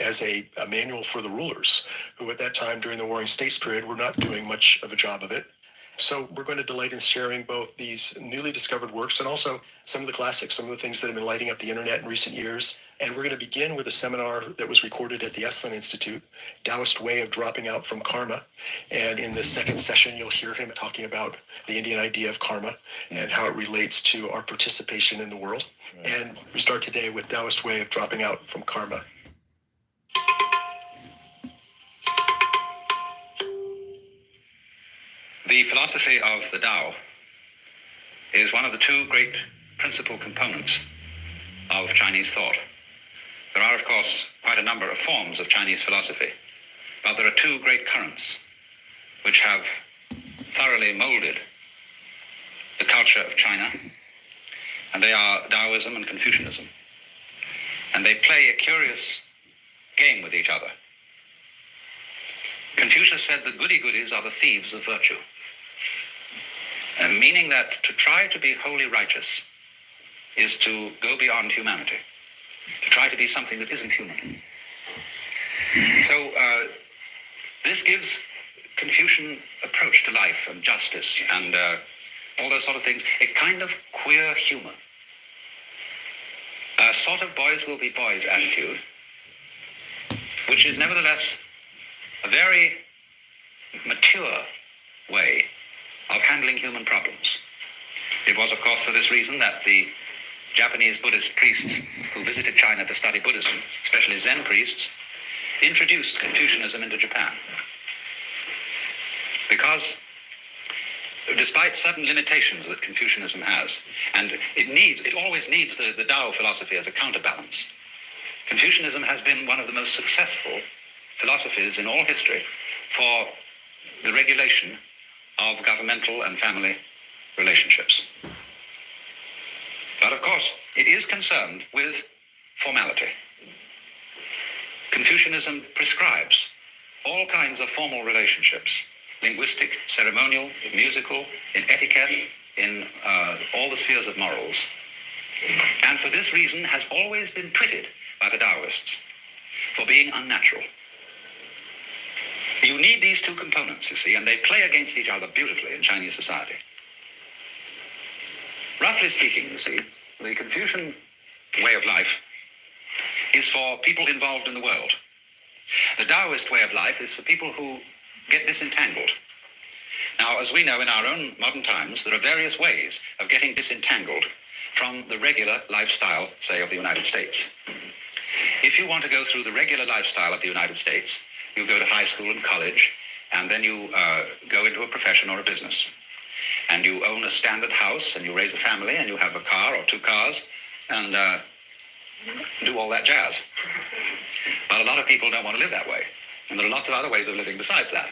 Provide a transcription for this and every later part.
as a manual for the rulers, who at that time during the Warring States period were not doing much of a job of it. So we're going to delight in sharing both these newly discovered works and also some of the classics, some of the things that have been lighting up the internet in recent years. And we're going to begin with a seminar that was recorded at the Esalen Institute, Taoist Way of Dropping Out from Karma. And in the second session, you'll hear him talking about the Indian idea of karma and how it relates to our participation in the world. Right. And we start today with Taoist Way of Dropping Out from Karma. The philosophy of the Tao is one of the two great principal components of Chinese thought. There are, of course, quite a number of forms of Chinese philosophy, but there are two great currents which have thoroughly molded the culture of China, and they are Taoism and Confucianism. And they play a curious game with each other. Confucius said that goody-goodies are the thieves of virtue, meaning that to try to be wholly righteous is to go beyond humanity, to try to be something that isn't human. So this gives Confucian approach to life and justice and all those sort of things a kind of queer humor. A sort of boys will be boys attitude, which is nevertheless a very mature way of handling human problems. It was, of course, for this reason that the Japanese Buddhist priests who visited China to study Buddhism, especially Zen priests, introduced Confucianism into Japan. Because despite certain limitations that Confucianism has, and it always needs the Tao philosophy as a counterbalance, Confucianism has been one of the most successful philosophies in all history for the regulation of governmental and family relationships. But of course, it is concerned with formality. Confucianism prescribes all kinds of formal relationships, linguistic, ceremonial, musical, in etiquette, in all the spheres of morals. And for this reason has always been twitted by the Taoists for being unnatural. You need these two components, you see, and they play against each other beautifully in Chinese society. Roughly speaking, you see, the Confucian way of life is for people involved in the world. The Taoist way of life is for people who get disentangled. Now, as we know in our own modern times, there are various ways of getting disentangled from the regular lifestyle, say, of the United States. If you want to go through the regular lifestyle of the United States, you go to high school and college, and then you go into a profession or a business. And you own a standard house, and you raise a family, and you have a car or two cars, and do all that jazz. But a lot of people don't want to live that way. And there are lots of other ways of living besides that.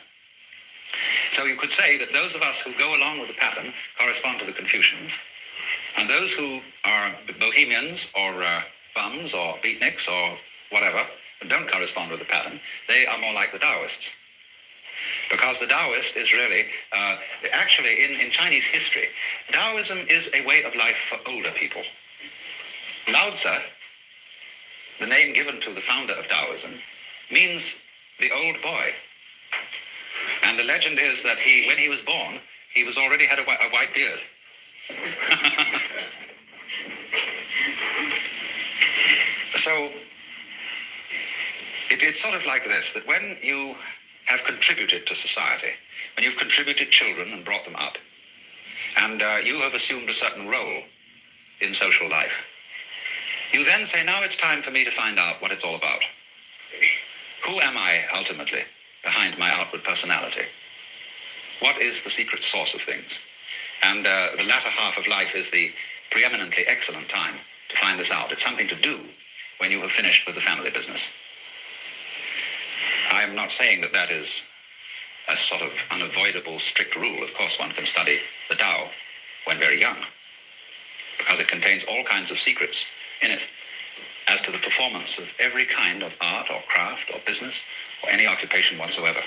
So you could say that those of us who go along with the pattern correspond to the Confucians, and those who are bohemians or bums or beatniks or whatever, and don't correspond with the pattern, they are more like the Taoists. Because the Taoist is really, actually in Chinese history, Taoism is a way of life for older people. Lao Tzu, the name given to the founder of Taoism, means the old boy. And the legend is that when he was born, he already had a white beard. So it's sort of like this, that when you have contributed to society, when you've contributed children and brought them up, and you have assumed a certain role in social life, you then say, now it's time for me to find out what it's all about. Who am I ultimately behind my outward personality? What is the secret source of things? And the latter half of life is the preeminently excellent time to find this out. It's something to do when you have finished with the family business. I am not saying that that is a sort of unavoidable strict rule. Of course, one can study the Tao when very young, because it contains all kinds of secrets in it as to the performance of every kind of art or craft or business or any occupation whatsoever.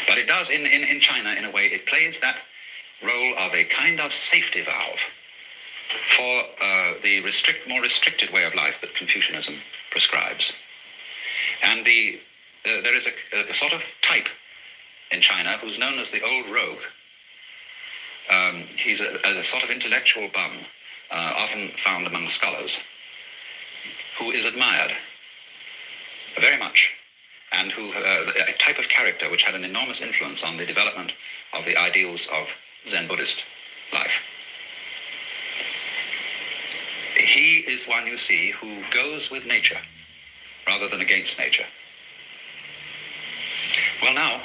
But it does, in China, in a way, it plays that role of a kind of safety valve for the more restricted way of life that Confucianism prescribes. And there is a sort of type in China who's known as the old rogue. He's a sort of intellectual bum, often found among scholars, who is admired very much, and who a type of character which had an enormous influence on the development of the ideals of Zen Buddhist life. He is one, you see, who goes with nature rather than against nature. Well, now,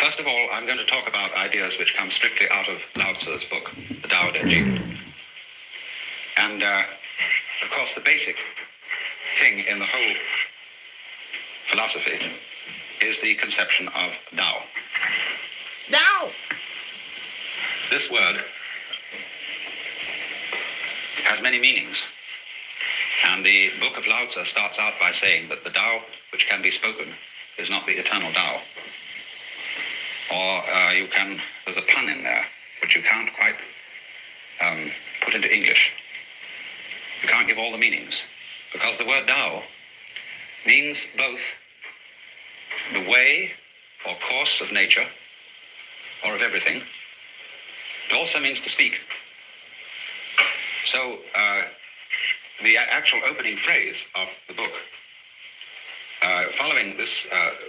first of all, I'm going to talk about ideas which come strictly out of Lao Tzu's book, the Tao Te Ching. And, of course, the basic thing in the whole philosophy is the conception of Tao. Now! This word has many meanings. And the book of Lao Tzu starts out by saying that the Tao which can be spoken is not the eternal Tao. Or there's a pun in there, which you can't quite put into English. You can't give all the meanings, because the word Tao means both the way or course of nature, or of everything. It also means to speak. So the actual opening phrase of the book, following this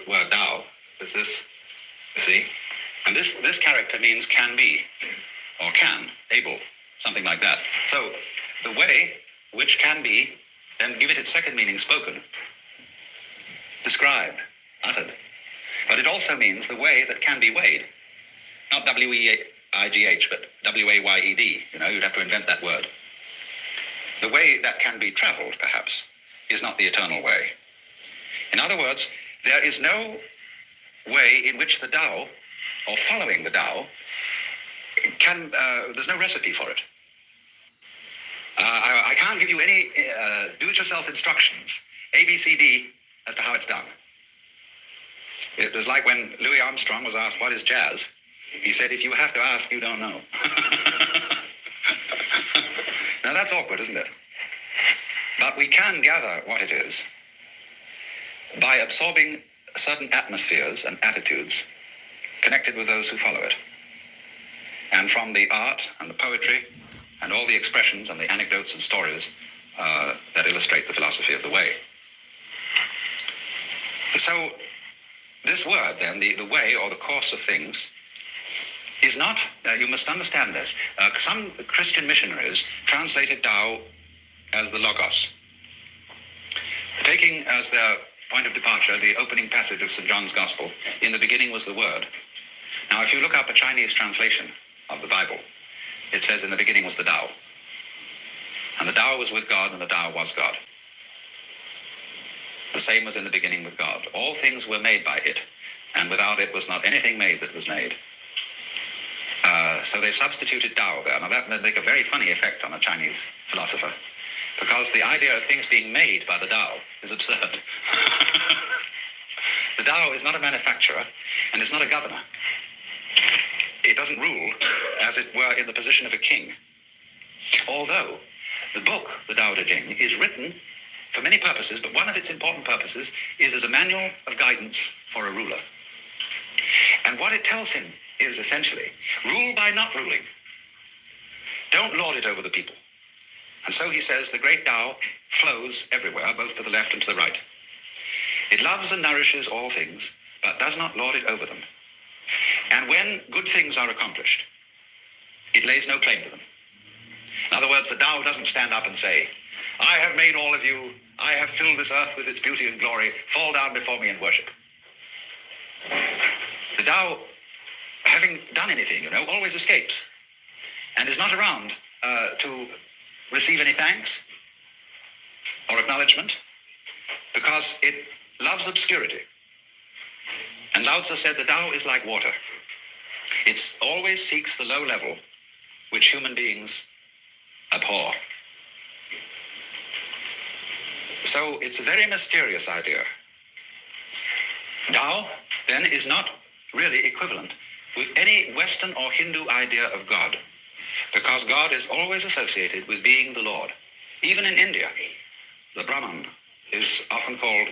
word Tao, is this, you see? And this character means can be, or can, able, something like that. So the way which can be, then give it its second meaning, spoken, described, uttered. But it also means the way that can be weighed. Not W-E-I-G-H, but W-A-Y-E-D. You'd have to invent that word. The way that can be traveled, perhaps, is not the eternal way. In other words, there is no way in which the Tao, or following the Tao, there's no recipe for it. I can't give you any do-it-yourself instructions, A, B, C, D, as to how it's done. It was like when Louis Armstrong was asked, what is jazz? He said, if you have to ask, you don't know. Now that's awkward, isn't it? But we can gather what it is by absorbing certain atmospheres and attitudes connected with those who follow it. And from the art and the poetry and all the expressions and the anecdotes and stories that illustrate the philosophy of the way. So this word, then, the way or the course of things, is not, you must understand this, some Christian missionaries translated Tao as the Logos, taking as their point of departure the opening passage of St. John's Gospel, in the beginning was the Word. Now, if you look up a Chinese translation of the Bible, it says in the beginning was the Tao. And the Tao was with God, and the Tao was God. The same was in the beginning with God. All things were made by it, and without it was not anything made that was made. So they've substituted Tao there. Now that would make a very funny effect on a Chinese philosopher, because the idea of things being made by the Tao is absurd. The Tao is not a manufacturer, and it's not a governor. It doesn't rule, as it were, in the position of a king. Although the book, the Tao Te Ching, is written for many purposes, but one of its important purposes is as a manual of guidance for a ruler. And what it tells him is essentially, rule by not ruling. Don't lord it over the people. And so he says the great Tao flows everywhere, both to the left and to the right. It loves and nourishes all things, but does not lord it over them. And when good things are accomplished, it lays no claim to them. In other words, the Tao doesn't stand up and say, I have made all of you, I have filled this earth with its beauty and glory, fall down before me and worship. The Tao, having done anything, always escapes and is not around to receive any thanks or acknowledgement, because it loves obscurity. And Lao Tzu said the Tao is like water. It always seeks the low level which human beings abhor. So it's a very mysterious idea. Tao, then, is not really equivalent with any Western or Hindu idea of God, because God is always associated with being the Lord. Even in India, the Brahman is often called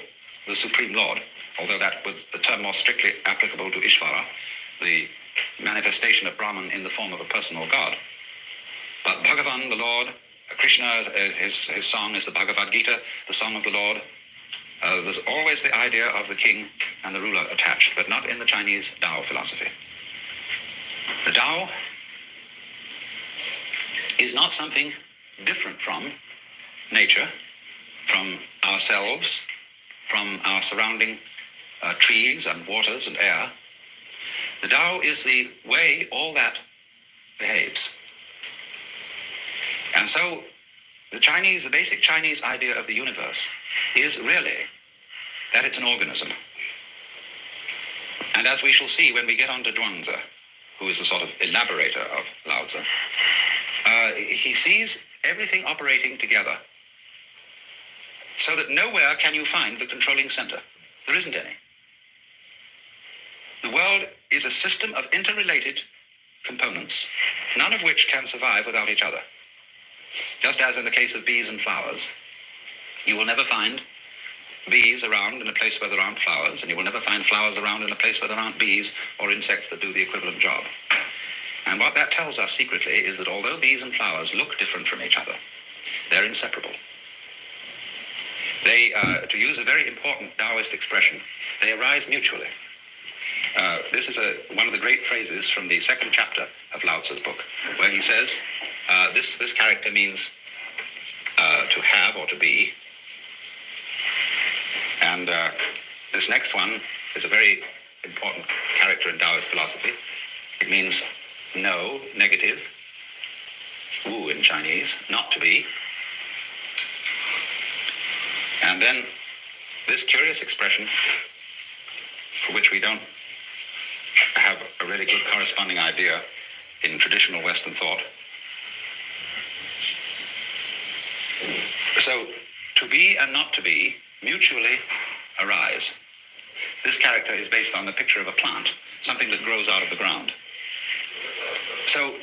the Supreme Lord, although that was the term more strictly applicable to Ishvara, the manifestation of Brahman in the form of a personal God. But Bhagavan, the Lord, Krishna, his song is the Bhagavad Gita, the song of the Lord. There's always the idea of the king and the ruler attached, but not in the Chinese Tao philosophy. The Tao is not something different from nature, from ourselves, from our surrounding trees and waters and air. The Tao is the way all that behaves. And so the basic Chinese idea of the universe is really that it's an organism. And as we shall see when we get on to Zhuangzi, who is the sort of elaborator of Lao Tzu, he sees everything operating together so that nowhere can you find the controlling center. There isn't any. The world is a system of interrelated components, none of which can survive without each other. Just as in the case of bees and flowers, you will never find bees around in a place where there aren't flowers, and you will never find flowers around in a place where there aren't bees or insects that do the equivalent job. And what that tells us secretly is that although bees and flowers look different from each other, they're inseparable. They, to use a very important Taoist expression, they arise mutually. This is one of the great phrases from the second chapter of Lao Tzu's book, where he says, this character means to have or to be. And this next one is a very important character in Taoist philosophy. It means no, negative, wu in Chinese, not to be. And then this curious expression, for which we don't have a really good corresponding idea in traditional Western thought. So, to be and not to be mutually arise. This character is based on the picture of a plant, something that grows out of the ground. So,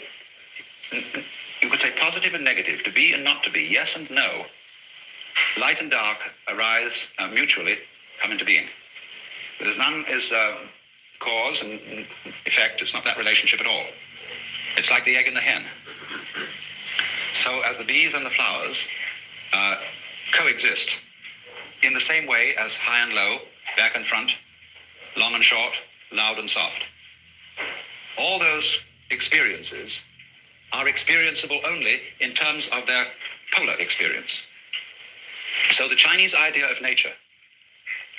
you could say positive and negative, to be and not to be, yes and no. Light and dark arise mutually, come into being. There's none is cause and effect. It's not that relationship at all. It's like the egg and the hen. So as the bees and the flowers coexist in the same way as high and low, back and front, long and short, loud and soft. All those experiences are experienceable only in terms of their polar experience. So the Chinese idea of nature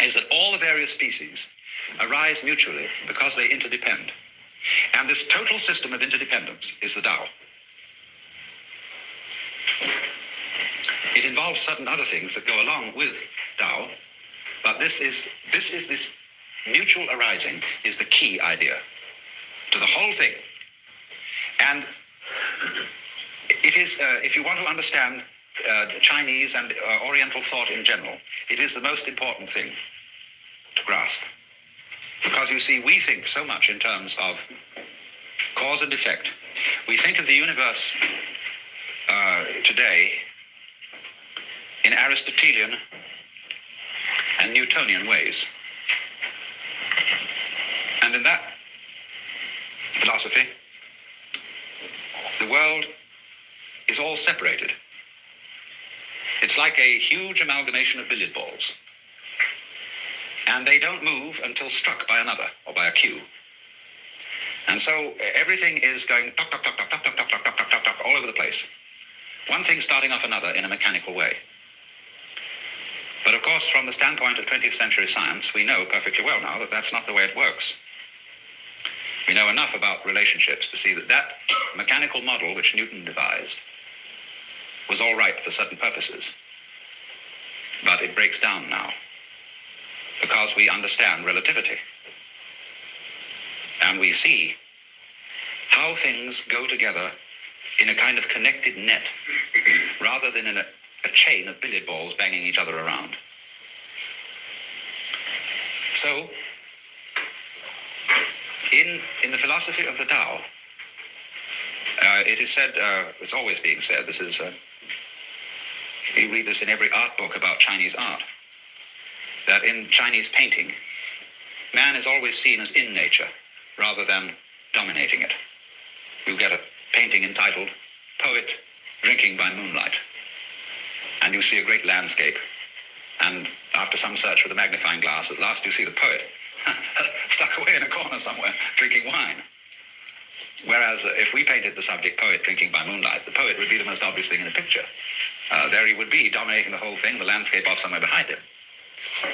is that all the various species arise mutually because they interdepend. And this total system of interdependence is the Tao. It involves certain other things that go along with Tao, but this mutual arising is the key idea to the whole thing. And it is, if you want to understand Chinese and Oriental thought in general, it is the most important thing to grasp. Because you see, we think so much in terms of cause and effect. We think of the universe today in Aristotelian and Newtonian ways. And in that philosophy, the world is all separated. It's like a huge amalgamation of billiard balls. And they don't move until struck by another or by a cue. And so everything is going tock, tock, tock, tock, tock, tock, tock, tock, tock, tock, tock, tock, all over the place. One thing starting off another in a mechanical way. But of course, from the standpoint of 20th century science, we know perfectly well now that that's not the way it works. We know enough about relationships to see that that mechanical model which Newton devised was all right for certain purposes. But it breaks down now because we understand relativity. And we see how things go together in a kind of connected net rather than in a chain of billiard balls banging each other around. So, in the philosophy of the Tao, it is said, it's always being said, this is You read this in every art book about Chinese art, that in Chinese painting, man is always seen as in nature rather than dominating it. You get a painting entitled Poet Drinking by Moonlight, and you see a great landscape, and after some search with a magnifying glass, at last you see the poet stuck away in a corner somewhere drinking wine. Whereas if we painted the subject Poet Drinking by Moonlight, the poet would be the most obvious thing in the picture. There he would be, dominating the whole thing, the landscape off somewhere behind him.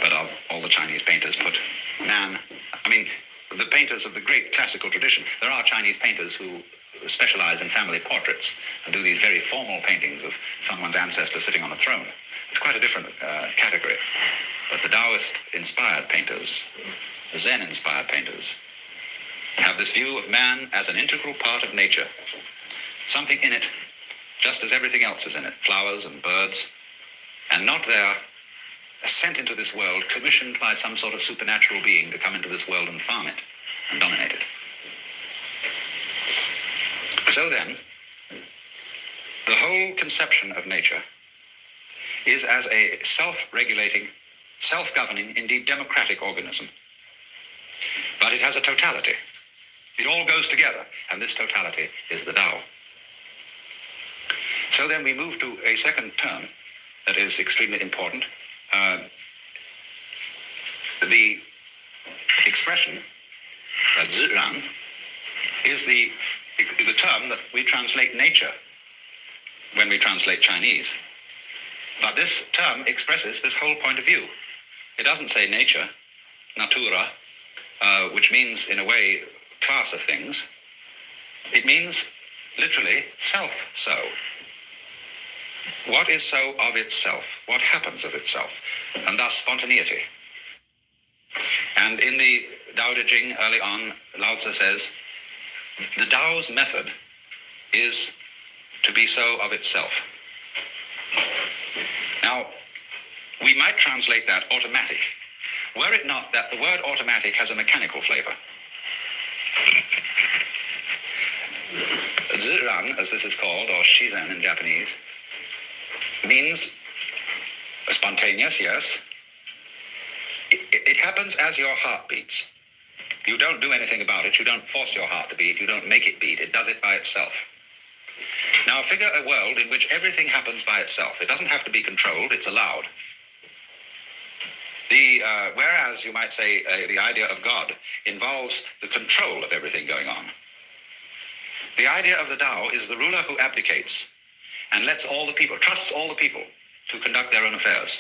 But all the Chinese painters put man, the painters of the great classical tradition, there are Chinese painters who specialize in family portraits and do these very formal paintings of someone's ancestor sitting on a throne. It's quite a different category. But the Taoist-inspired painters, the Zen-inspired painters, have this view of man as an integral part of nature, something in it, just as everything else is in it, flowers and birds, and not there sent into this world, commissioned by some sort of supernatural being to come into this world and farm it and dominate it. So then, the whole conception of nature is as a self-regulating, self-governing, indeed democratic organism. But it has a totality. It all goes together, and this totality is the Tao. So then we move to a second term that is extremely important. The expression, zhiran, is the term that we translate nature when we translate Chinese. But this term expresses this whole point of view. It doesn't say nature, natura, which means, in a way, class of things. It means, literally, self-so. What is so of itself? What happens of itself? And thus spontaneity. And in the Tao Te Ching early on, Lao Tzu says, the Tao's method is to be so of itself. Now, we might translate that automatic, were it not that the word automatic has a mechanical flavor. Zhiran, as this is called, or shizen in Japanese, means spontaneous, yes. It happens as your heart beats. You don't do anything about it. You don't force your heart to beat. You don't make it beat. It does it by itself. Now, figure a world in which everything happens by itself. It doesn't have to be controlled. It's allowed. Whereas, you might say, the idea of God involves the control of everything going on. The idea of the Tao is the ruler who abdicates and lets all the people, trusts all the people to conduct their own affairs.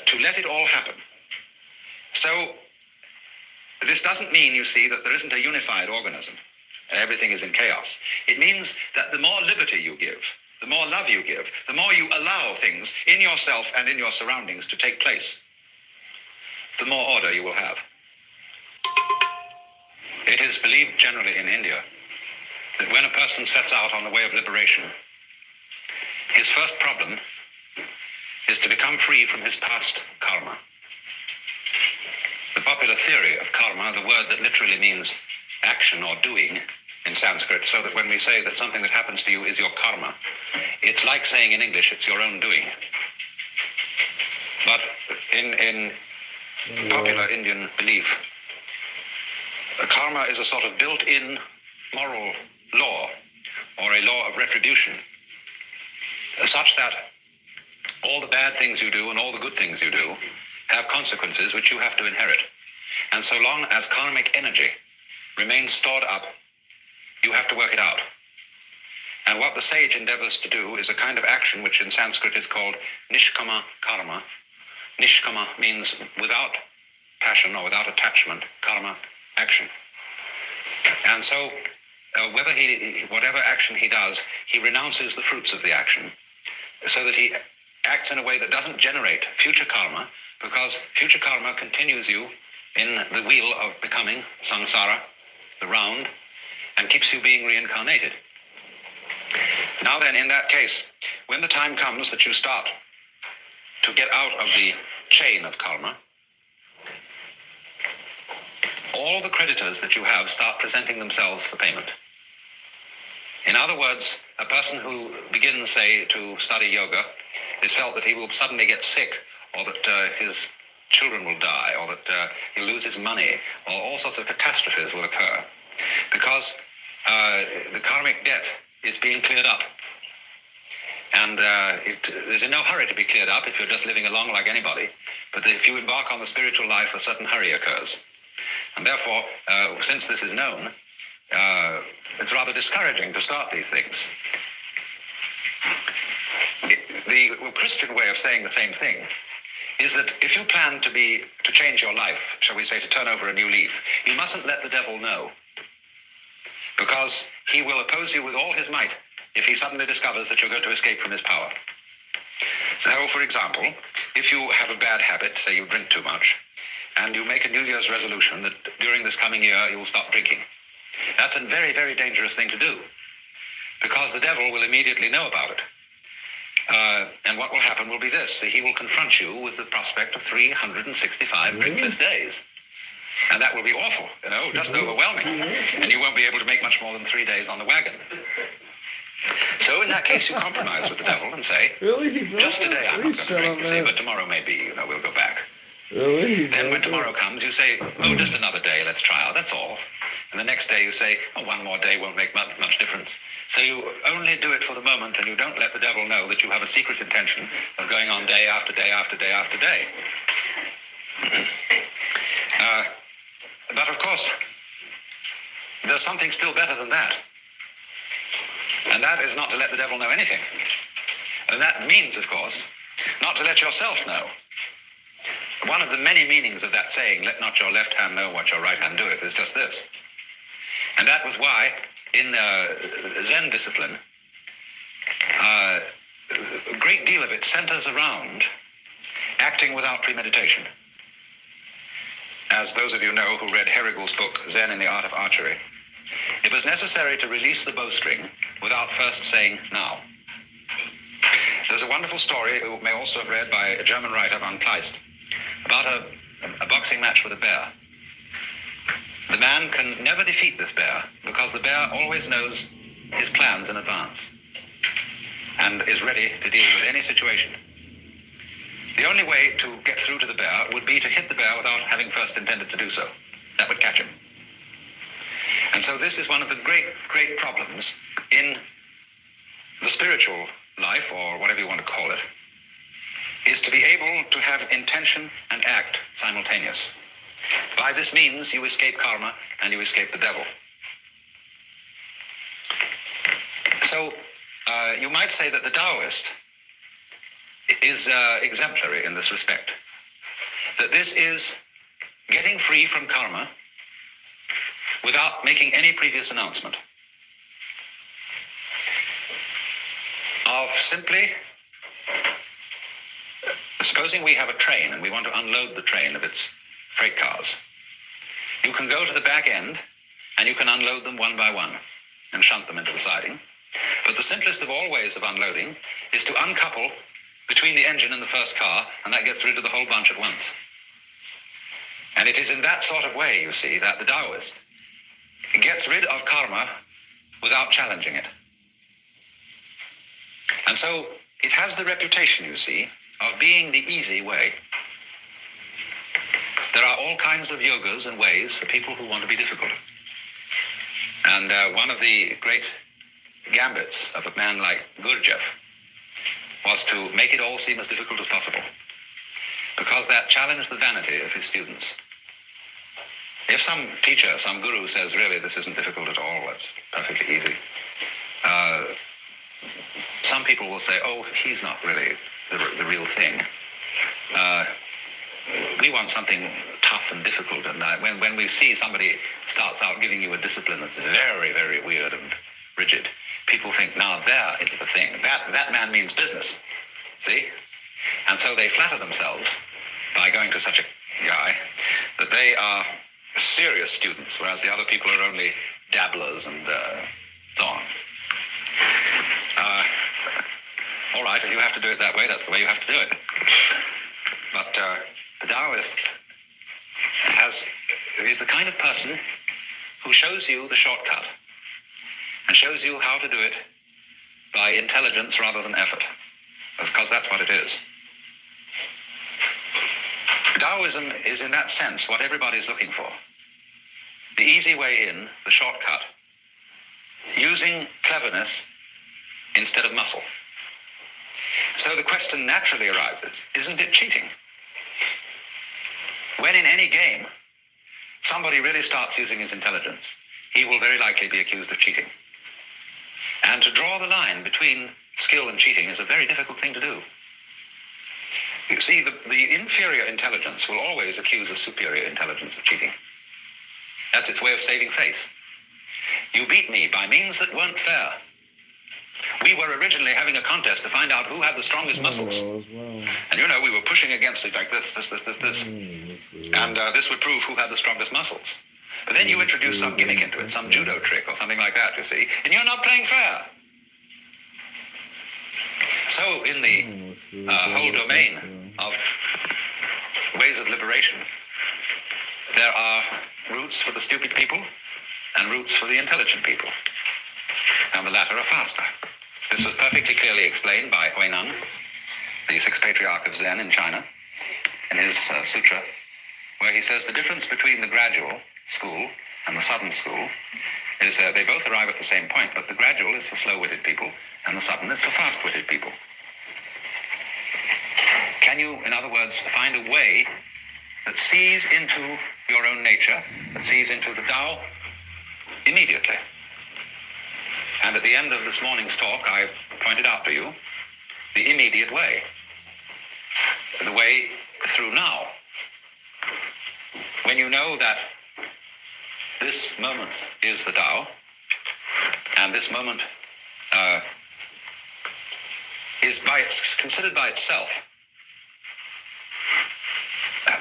To let it all happen. So, this doesn't mean, you see, that there isn't a unified organism and everything is in chaos. It means that the more liberty you give, the more love you give, the more you allow things in yourself and in your surroundings to take place, the more order you will have. It is believed generally in India that when a person sets out on the way of liberation, his first problem is to become free from his past karma. The popular theory of karma, the word that literally means action or doing in Sanskrit, so that when we say that something that happens to you is your karma, it's like saying in English, it's your own doing. But in popular Indian belief, karma is a sort of built-in moral law, or a law of retribution, such that all the bad things you do and all the good things you do have consequences which you have to inherit. And so long as karmic energy remains stored up, you have to work it out. And what the sage endeavors to do is a kind of action which in Sanskrit is called nishkama karma. Nishkama means without passion or without attachment, karma, action. And so whatever action he does, he renounces the fruits of the action, so that he acts in a way that doesn't generate future karma, because future karma continues you in the wheel of becoming, samsara, the round, and keeps you being reincarnated. Now then, in that case, when the time comes that you start to get out of the chain of karma, all the creditors that you have start presenting themselves for payment. In other words, a person who begins, say, to study yoga is felt that he will suddenly get sick, or that his children will die, or that he'll lose his money, or all sorts of catastrophes will occur, because the karmic debt is being cleared up. And there's in no hurry to be cleared up if you're just living along like anybody, but if you embark on the spiritual life, a certain hurry occurs. And therefore, since this is known, it's rather discouraging to start these things. The Christian way of saying the same thing is that if you plan to change your life, shall we say, to turn over a new leaf, you mustn't let the devil know, because he will oppose you with all his might if he suddenly discovers that you're going to escape from his power. So, for example, if you have a bad habit, say you drink too much, and you make a New Year's resolution that during this coming year you'll stop drinking, that's a very, very dangerous thing to do, because the devil will immediately know about it. And what will happen will be this: he will confront you with the prospect of 365 drinkless days. And that will be awful, just overwhelming. And you won't be able to make much more than 3 days on the wagon. So in that case, you compromise with the devil and say, Really? just today I'm not going to drink, you see, but tomorrow maybe, we'll go back. Really? Then when tomorrow comes, you say, oh, just another day, let's try out, that's all. And the next day you say, oh, one more day won't make much difference. So you only do it for the moment, and you don't let the devil know that you have a secret intention of going on day after day after day after day. But of course, there's something still better than that. And that is not to let the devil know anything. And that means, of course, not to let yourself know. One of the many meanings of that saying, let not your left hand know what your right hand doeth, is just this. And that was why in Zen discipline, a great deal of it centers around acting without premeditation. As those of you know who read Herrigel's book, Zen in the Art of Archery, it was necessary to release the bowstring without first saying, now. There's a wonderful story, you may also have read by a German writer, von Kleist, about a boxing match with a bear. The man can never defeat this bear because the bear always knows his plans in advance and is ready to deal with any situation. The only way to get through to the bear would be to hit the bear without having first intended to do so. That would catch him. And so this is one of the great, great problems in the spiritual life, or whatever you want to call it, is to be able to have intention and act simultaneous. By this means, you escape karma and you escape the devil. So you might say that the Taoist is exemplary in this respect. That this is getting free from karma without making any previous announcement. Of simply, supposing we have a train and we want to unload the train of its freight cars. You can go to the back end and you can unload them one by one and shunt them into the siding. But the simplest of all ways of unloading is to uncouple between the engine and the first car, and that gets rid of the whole bunch at once. And it is in that sort of way, you see, that the Taoist gets rid of karma without challenging it. And so it has the reputation, you see, of being the easy way. There are all kinds of yogas and ways for people who want to be difficult. And one of the great gambits of a man like Gurdjieff was to make it all seem as difficult as possible, because that challenged the vanity of his students. If some teacher, some guru says, really, this isn't difficult at all, it's perfectly easy, some people will say, oh, he's not really the real thing. We want something tough and difficult, and when we see somebody starts out giving you a discipline that's very, very weird and rigid, people think, now there is the thing. That man means business, see? And so they flatter themselves by going to such a guy that they are serious students, whereas the other people are only dabblers and so on. All right, if you have to do it that way, that's the way you have to do it. But the Taoist is the kind of person who shows you the shortcut and shows you how to do it by intelligence rather than effort, because that's what it is. Taoism is, in that sense, what everybody's looking for. The easy way in, the shortcut, using cleverness instead of muscle. So the question naturally arises, isn't it cheating? When in any game, somebody really starts using his intelligence, he will very likely be accused of cheating. And to draw the line between skill and cheating is a very difficult thing to do. You see, the inferior intelligence will always accuse a superior intelligence of cheating. That's its way of saving face. You beat me by means that weren't fair. We were originally having a contest to find out who had the strongest muscles. And we were pushing against it like this. And this would prove who had the strongest muscles. But then you introduce some gimmick into it, some judo trick or something like that, you see, and you're not playing fair. So in the whole domain of ways of liberation, there are routes for the stupid people and routes for the intelligent people. And the latter are faster. This was perfectly clearly explained by Huineng, the sixth patriarch of Zen in China, in his sutra, where he says the difference between the gradual school and the sudden school is they both arrive at the same point, but the gradual is for slow-witted people and the sudden is for fast-witted people. Can you, in other words, find a way that sees into your own nature, that sees into the Tao immediately? And at the end of this morning's talk, I pointed out to you the immediate way, the way through now. When you know that this moment is the Tao, and this moment is considered by itself,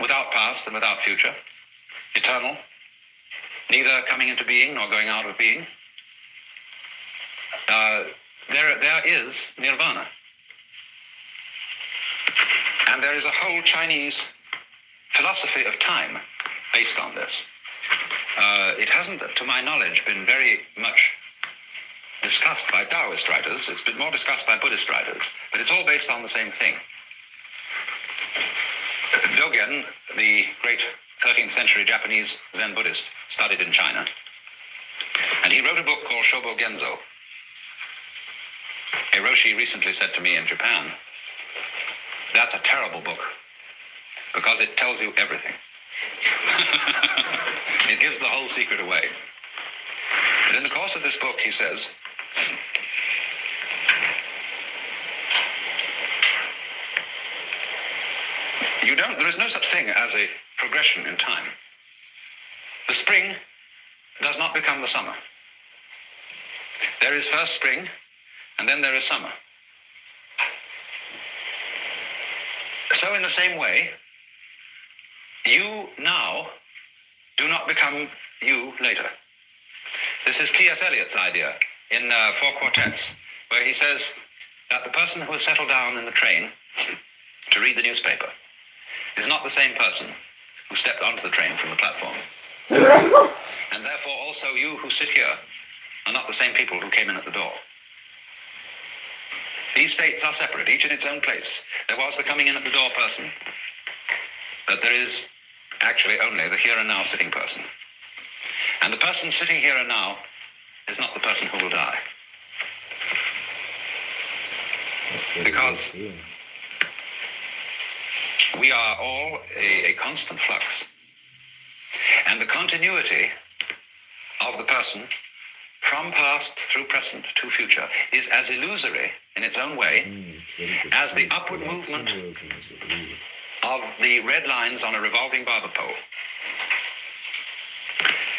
without past and without future, eternal, neither coming into being nor going out of being, there is nirvana. And there is a whole Chinese philosophy of time based on this. It hasn't, to my knowledge, been very much discussed by Taoist writers. It's been more discussed by Buddhist writers, but it's all based on the same thing. Dogen, the great 13th century Japanese Zen Buddhist, studied in China, and he wrote a book called Shobo Genzo. Hiroshi recently said to me in Japan, that's a terrible book, because it tells you everything. It gives the whole secret away. But in the course of this book, he says, there is no such thing as a progression in time. The spring does not become the summer. There is first spring, and then there is summer. So in the same way, you now do not become you later. This is T.S. Eliot's idea in Four Quartets, where he says that the person who has settled down in the train to read the newspaper is not the same person who stepped onto the train from the platform. And therefore also you who sit here are not the same people who came in at the door. These states are separate, each in its own place. There was the coming in at the door person, but there is actually only the here and now sitting person. And the person sitting here and now is not the person who will die. Because we are all a constant flux. And the continuity of the person from past through present to future is as illusory in its own way as the upward movement of the red lines on a revolving barber pole.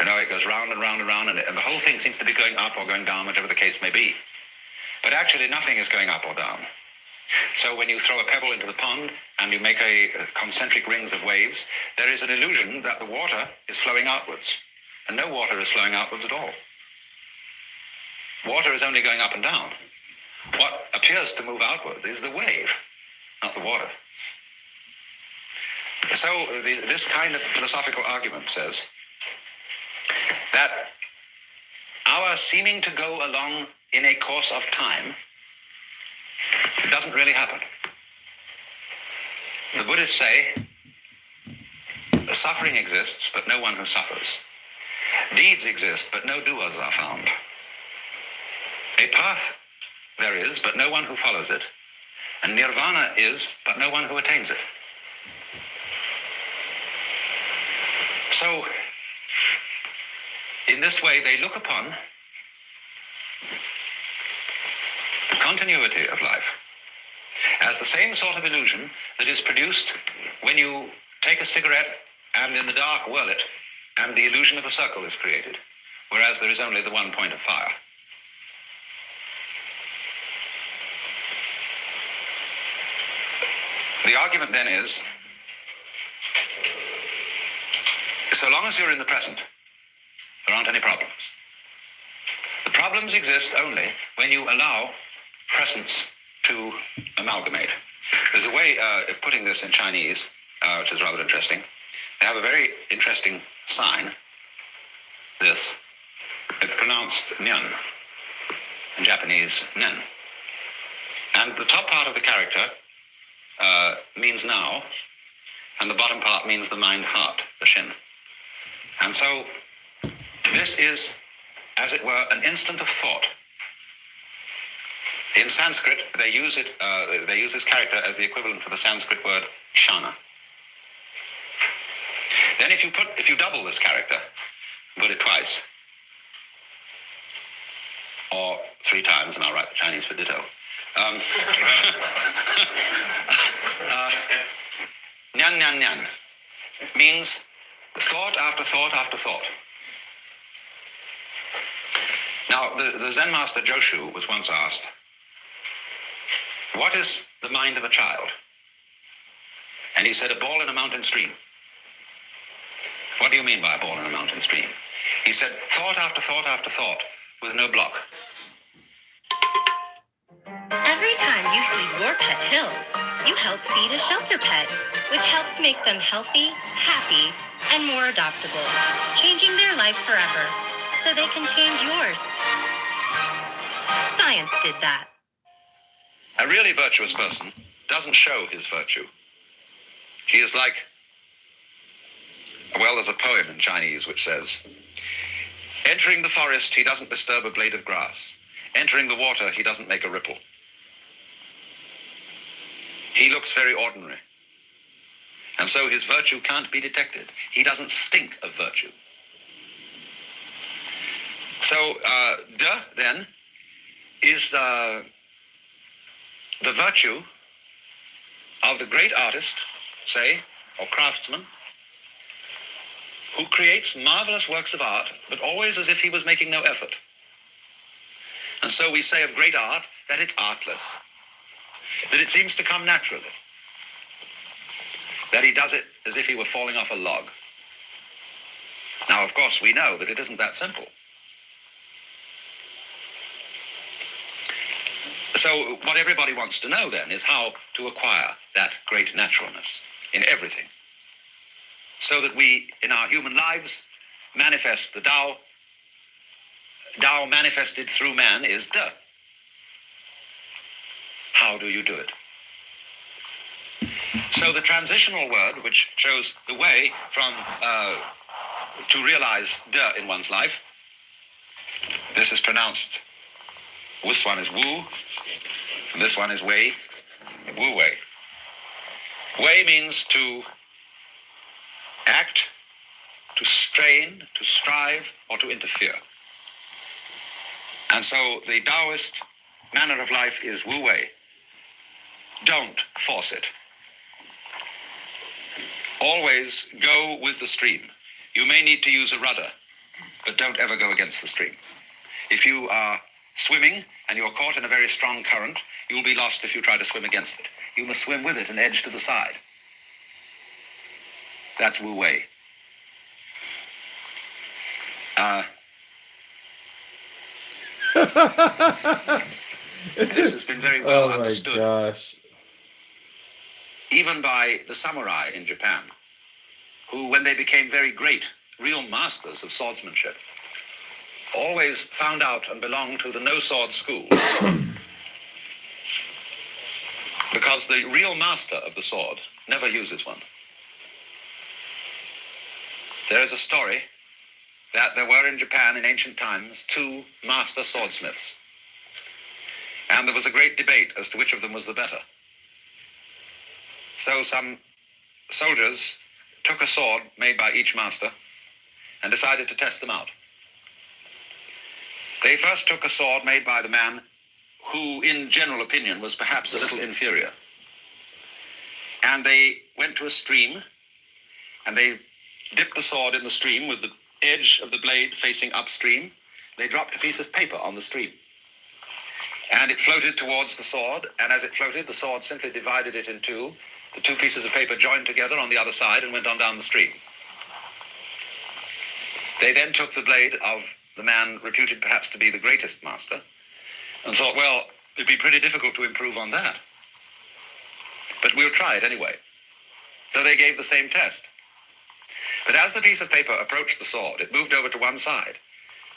It goes round and round and round, and the whole thing seems to be going up or going down, whatever the case may be. But actually nothing is going up or down. So when you throw a pebble into the pond and you make concentric rings of waves, there is an illusion that the water is flowing outwards. And no water is flowing outwards at all. Water is only going up and down. What appears to move outward is the wave, not the water. So this kind of philosophical argument says that our seeming to go along in a course of time It doesn't really happen. The Buddhists say the suffering exists, but no one who suffers. Deeds exist, but no doers are found. A path there is, but no one who follows it. And nirvana is, but no one who attains it. So, in this way, they look upon the continuity of life as the same sort of illusion that is produced when you take a cigarette and in the dark whirl it, and the illusion of a circle is created, whereas there is only the one point of fire. The argument then is, so long as you're in the present, there aren't any problems. The problems exist only when you allow presence to amalgamate. There's a way of putting this in Chinese, which is rather interesting. They have a very interesting sign, this. It's pronounced nyan, in Japanese, nen. And the top part of the character means now, and the bottom part means the mind heart, the shin. And so this is, as it were, an instant of thought. In Sanskrit, they use this character as the equivalent for the Sanskrit word kshana. Then if you double this character, put it twice, or 3 times, and I'll write the Chinese for ditto. Nyan, nyan, nyan means thought after thought after thought. Now, the Zen master Joshu was once asked, what is the mind of a child? And he said, a ball in a mountain stream. What do you mean by a ball in a mountain stream? He said, thought after thought after thought with no block. Every time you feed your pet Hills, you help feed a shelter pet, which helps make them healthy, happy, and more adoptable, changing their life forever, so they can change yours. Science did that. A really virtuous person doesn't show his virtue. He is like, well, there's a poem in Chinese which says, entering the forest, he doesn't disturb a blade of grass. Entering the water, he doesn't make a ripple. He looks very ordinary. And so his virtue can't be detected. He doesn't stink of virtue. So, de, then, is the virtue of the great artist, say, or craftsman, who creates marvelous works of art, but always as if he was making no effort. And so we say of great art that it's artless, that it seems to come naturally, that he does it as if he were falling off a log. Now, of course, we know that it isn't that simple. So what everybody wants to know then is how to acquire that great naturalness in everything, so that we, in our human lives, manifest the Tao. Tao manifested through man is De. How do you do it? So the transitional word, which shows the way from to realize De in one's life, this is pronounced, this one is Wu, and this one is Wei, Wu Wei. Wei means to act, to strain, to strive, or to interfere. And so the Taoist manner of life is Wu Wei. Don't force it. Always go with the stream. You may need to use a rudder, but don't ever go against the stream. If you are swimming and you're caught in a very strong current, you'll be lost if you try to swim against it. You must swim with it and edge to the side. That's Wu Wei. This has been very well understood. Oh my gosh. Even by the samurai in Japan, who, when they became very great, real masters of swordsmanship, always found out and belonged to the no-sword school. because the real master of the sword never uses one. There is a story that there were in Japan in ancient times 2 master swordsmiths, and there was a great debate as to which of them was the better. So some soldiers took a sword made by each master and decided to test them out. They first took a sword made by the man who, in general opinion, was perhaps a little inferior. And they went to a stream, and they dipped the sword in the stream with the edge of the blade facing upstream. They dropped a piece of paper on the stream. And it floated towards the sword, and as it floated, the sword simply divided it in 2. The 2 pieces of paper joined together on the other side and went on down the stream. They then took the blade of the man reputed perhaps to be the greatest master and thought, well, it'd be pretty difficult to improve on that. But we'll try it anyway. So they gave the same test. But as the piece of paper approached the sword, it moved over to one side,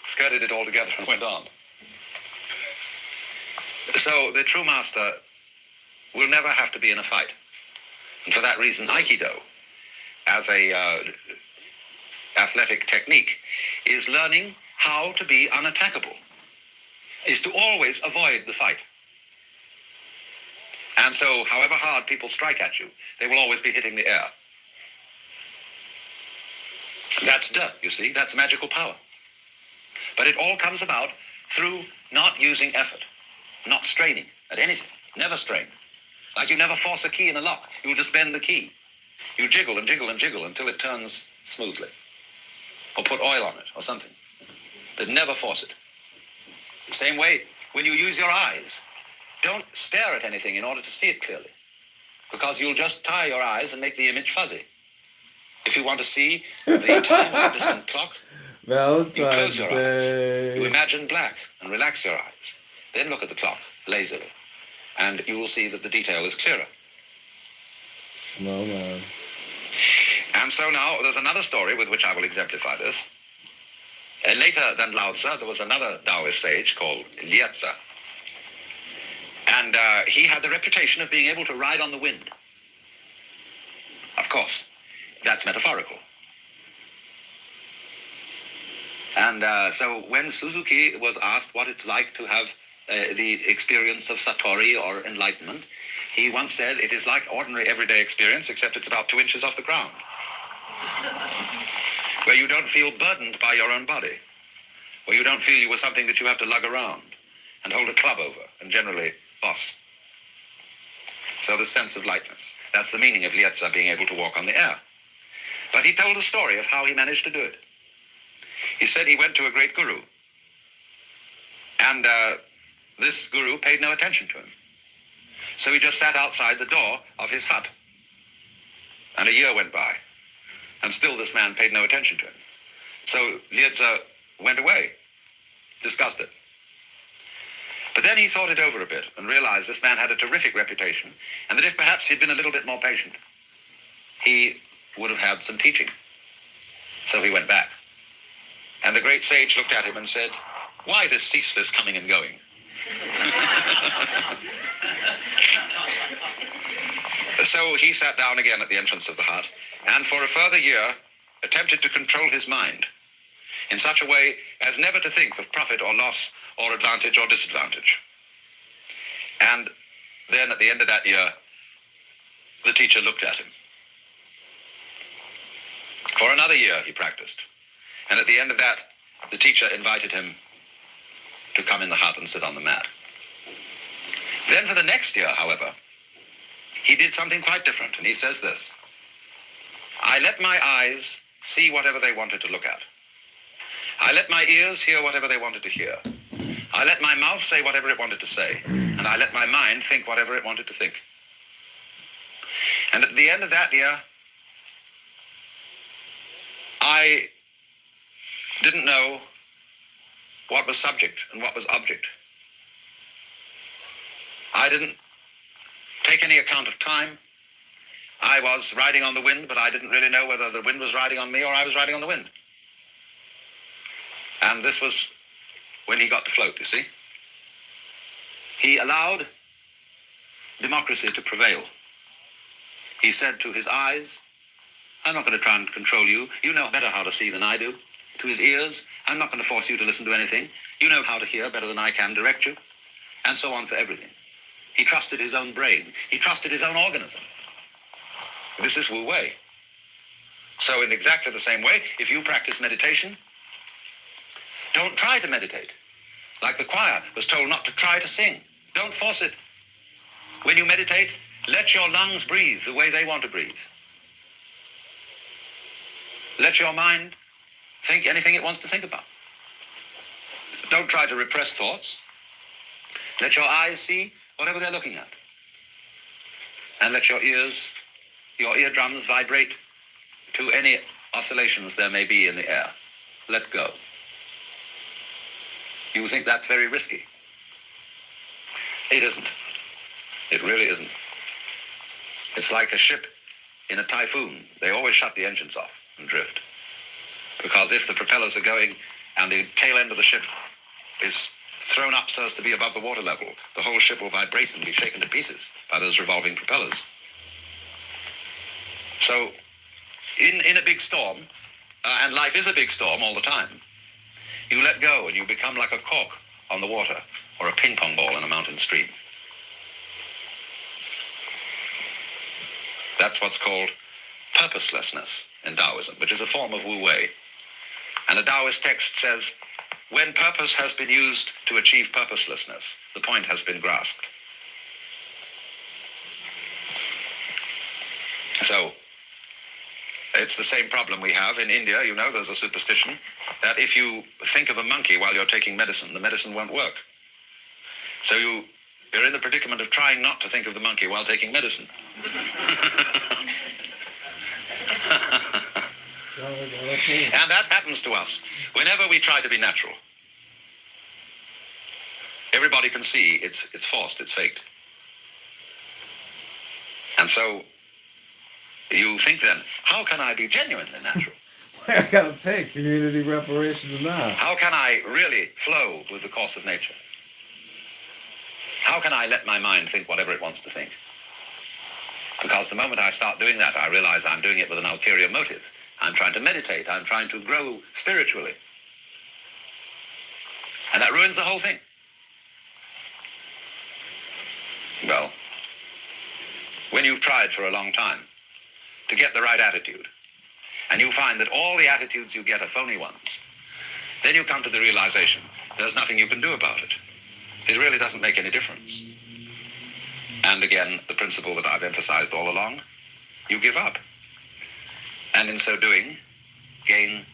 skirted it all together, and went on. So the true master will never have to be in a fight. And for that reason, Aikido, as a athletic technique, is learning how to be unattackable, is to always avoid the fight. And so, however hard people strike at you, they will always be hitting the air. That's death, you see, that's magical power. But it all comes about through not using effort, not straining at anything, never strain. Like you never force a key in a lock, you'll just bend the key. You jiggle and jiggle and jiggle until it turns smoothly. Or put oil on it or something. But never force it. The same way, when you use your eyes, don't stare at anything in order to see it clearly, because you'll just tire your eyes and make the image fuzzy. If you want to see the time of a distant clock, you close your eyes. You imagine black and relax your eyes. Then look at the clock lazily, and you will see that the detail is clearer. Snowman. And so now there's another story with which I will exemplify this. Later than Lao Tzu, there was another Taoist sage called Lietza. And he had the reputation of being able to ride on the wind. Of course, that's metaphorical. And so when Suzuki was asked what it's like to have the experience of Satori or enlightenment, he once said, it is like ordinary everyday experience, except it's about 2 inches off the ground, where you don't feel burdened by your own body, where you don't feel you were something that you have to lug around and hold a club over, and generally boss. So the sense of lightness. That's the meaning of Lietza, being able to walk on the air. But he told a story of how he managed to do it. He said he went to a great guru, and this guru paid no attention to him. So he just sat outside the door of his hut. And a year went by, and still this man paid no attention to him. So Lietza went away, disgusted. But then he thought it over a bit and realized this man had a terrific reputation, and that if perhaps he'd been a little bit more patient, he would have had some teaching. So he went back. And the great sage looked at him and said, "Why this ceaseless coming and going?" So he sat down again at the entrance of the hut, and for a further year attempted to control his mind in such a way as never to think of profit or loss or advantage or disadvantage. And then at the end of that year, the teacher looked at him. For another year he practiced, and at the end of that, the teacher invited him to come in the hut and sit on the mat. Then for the next year, however, he did something quite different, and he says this: "I let my eyes see whatever they wanted to look at. I let my ears hear whatever they wanted to hear. I let my mouth say whatever it wanted to say, and I let my mind think whatever it wanted to think." And at the end of that year, I didn't know what was subject and what was object. I didn't take any account of time. I was riding on the wind, but I didn't really know whether the wind was riding on me or I was riding on the wind. And this was when he got to float, you see. He allowed democracy to prevail. He said to his eyes, I'm not going to try and control you. You know better how to see than I do. To his ears, I'm not going to force you to listen to anything. You know how to hear better than I can direct you. And so on for everything. He trusted his own brain. He trusted his own organism. This is Wu Wei. So in exactly the same way, if you practice meditation, don't try to meditate. Like the choir was told not to try to sing. Don't force it. When you meditate, let your lungs breathe the way they want to breathe. Let your mind think anything it wants to think about. Don't try to repress thoughts. Let your eyes see whatever they're looking at. And let your ears, your eardrums vibrate to any oscillations there may be in the air. Let go. You think that's very risky. It isn't. It really isn't. It's like a ship in a typhoon. They always shut the engines off and drift. Because if the propellers are going and the tail end of the ship is thrown up so as to be above the water level, the whole ship will vibrate and be shaken to pieces by those revolving propellers. So in a big storm, and life is a big storm all the time, you let go and you become like a cork on the water or a ping pong ball in a mountain stream. That's what's called purposelessness in Taoism, which is a form of Wu Wei. And the Taoist text says, when purpose has been used to achieve purposelessness, the point has been grasped. So, it's the same problem we have in India. You know, there's a superstition that if you think of a monkey while you're taking medicine, the medicine won't work. So you're in the predicament of trying not to think of the monkey while taking medicine. And that happens to us whenever we try to be natural. Everybody can see it's forced, it's faked. And so you think then, how can I be genuinely natural? I gotta pay community reparations now. How can I really flow with the course of nature? How can I let my mind think whatever it wants to think? Because the moment I start doing that, I realize I'm doing it with an ulterior motive. I'm trying to meditate. I'm trying to grow spiritually. And that ruins the whole thing. Well, when you've tried for a long time to get the right attitude, and you find that all the attitudes you get are phony ones, then you come to the realization there's nothing you can do about it. It really doesn't make any difference. And again, the principle that I've emphasized all along, you give up. And in so doing, gain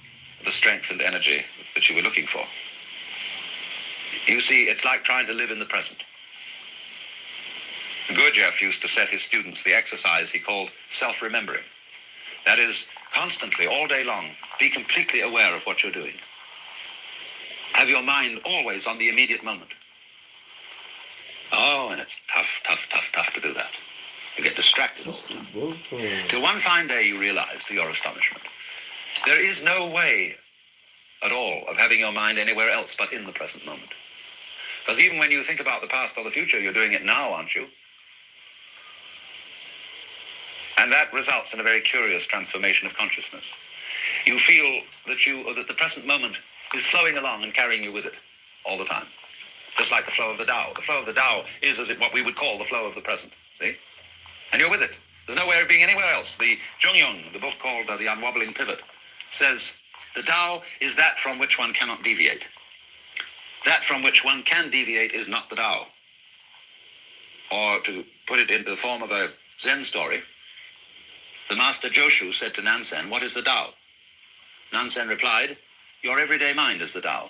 the strength and energy that you were looking for. You see, it's like trying to live in the present. Gurdjieff used to set his students the exercise he called self-remembering. That is, constantly, all day long, be completely aware of what you're doing. Have your mind always on the immediate moment. Oh, and it's tough to do that. You get distracted all the time. Till one fine day you realize, to your astonishment, there is no way at all of having your mind anywhere else but in the present moment. Because even when you think about the past or the future, you're doing it now, aren't you? And that results in a very curious transformation of consciousness. You feel that the present moment is flowing along and carrying you with it all the time. Just like the flow of the Tao. The flow of the Tao is what we would call the flow of the present, see? And you're with it. There's no way of being anywhere else. The Zhongyong, the book called The Unwobbling Pivot, says the Tao is that from which one cannot deviate. That from which one can deviate is not the Tao. Or to put it in the form of a Zen story, the master Joshu said to Nansen, what is the Tao? Nansen replied, your everyday mind is the Tao.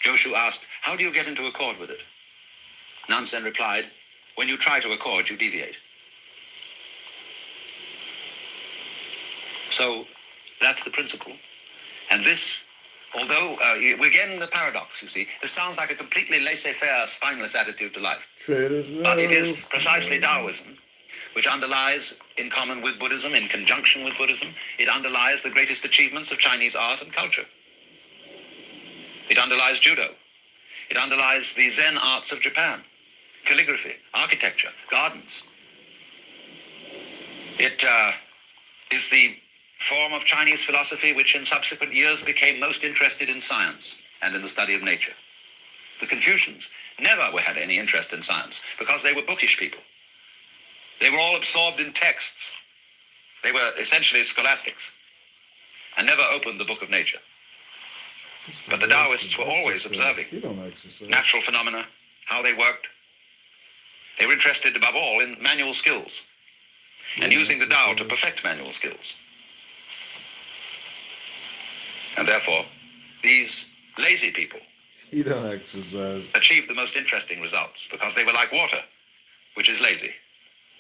Joshu asked, how do you get into accord with it? Nansen replied, when you try to accord, you deviate. So that's the principle. And this, although we're getting the paradox, you see, this sounds like a completely laissez-faire, spineless attitude to life. But it is precisely Taoism, which underlies, in common with Buddhism, in conjunction with Buddhism, it underlies the greatest achievements of Chinese art and culture. It underlies judo. It underlies the Zen arts of Japan. calligraphy, architecture, gardens. It is the form of Chinese philosophy which in subsequent years became most interested in science and in the study of nature. The Confucians never had any interest in science because they were bookish people. They were all absorbed in texts. They were essentially scholastics and never opened the book of nature. But the Taoists were always observing natural phenomena, how they worked. They were interested above all in manual skills and using the Tao to perfect manual skills. And therefore, these lazy people achieved the most interesting results because they were like water, which is lazy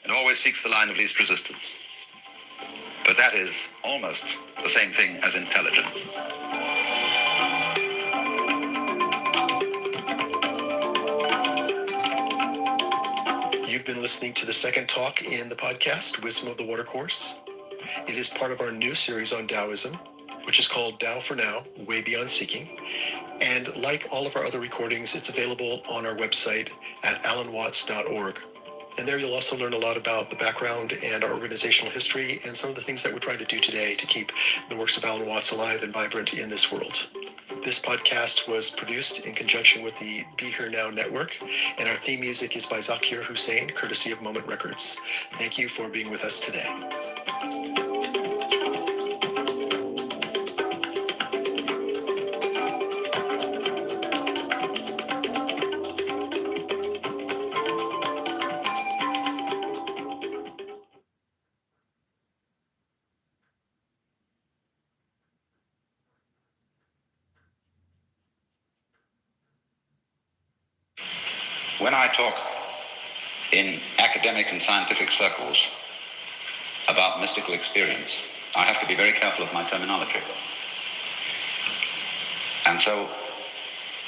and always seeks the line of least resistance. But that is almost the same thing as intelligence. You've been listening to the second talk in the podcast, Wisdom of the Watercourse. It is part of our new series on Taoism, which is called Tao for Now, Way Beyond Seeking. And like all of our other recordings, it's available on our website at alanwatts.org. And there you'll also learn a lot about the background and our organizational history and some of the things that we're trying to do today to keep the works of Alan Watts alive and vibrant in this world. This podcast was produced in conjunction with the Be Here Now Network, and our theme music is by Zakir Hussain, courtesy of Moment Records. Thank you for being with us today. When I talk in academic and scientific circles about mystical experience, I have to be very careful of my terminology. And so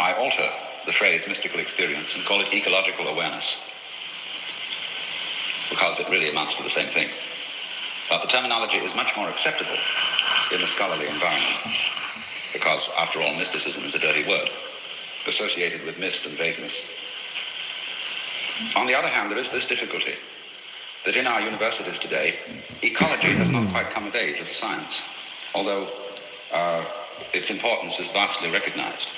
I alter the phrase mystical experience and call it ecological awareness, because it really amounts to the same thing. But the terminology is much more acceptable in a scholarly environment, because after all, mysticism is a dirty word, associated with mist and vagueness. On the other hand, there is this difficulty that in our universities today, ecology has not quite come of age as a science, although its importance is vastly recognized.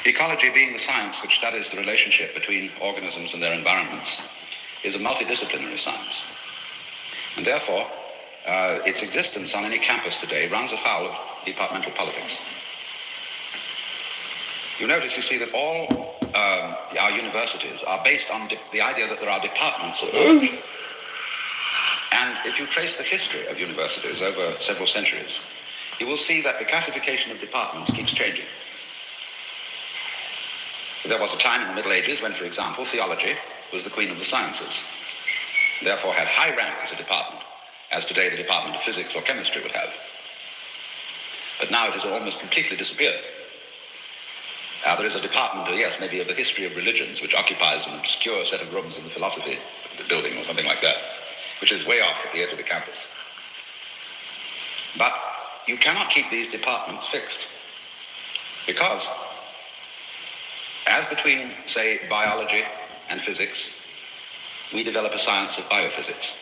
Ecology, being the science which studies the relationship between organisms and their environments, is a multidisciplinary science. And therefore, its existence on any campus today runs afoul of departmental politics. You notice, you see, that all our universities are based on the idea that there are departments of knowledge. And if you trace the history of universities over several centuries, you will see that the classification of departments keeps changing. There was a time in the Middle Ages when, for example, theology was the queen of the sciences, therefore had high rank as a department, as today the Department of Physics or Chemistry would have. But now it has almost completely disappeared. There is a department, yes, maybe of the history of religions, which occupies an obscure set of rooms in the philosophy building or something like that, which is way off at the edge of the campus. But you cannot keep these departments fixed, because as between, say, biology and physics, we develop a science of biophysics.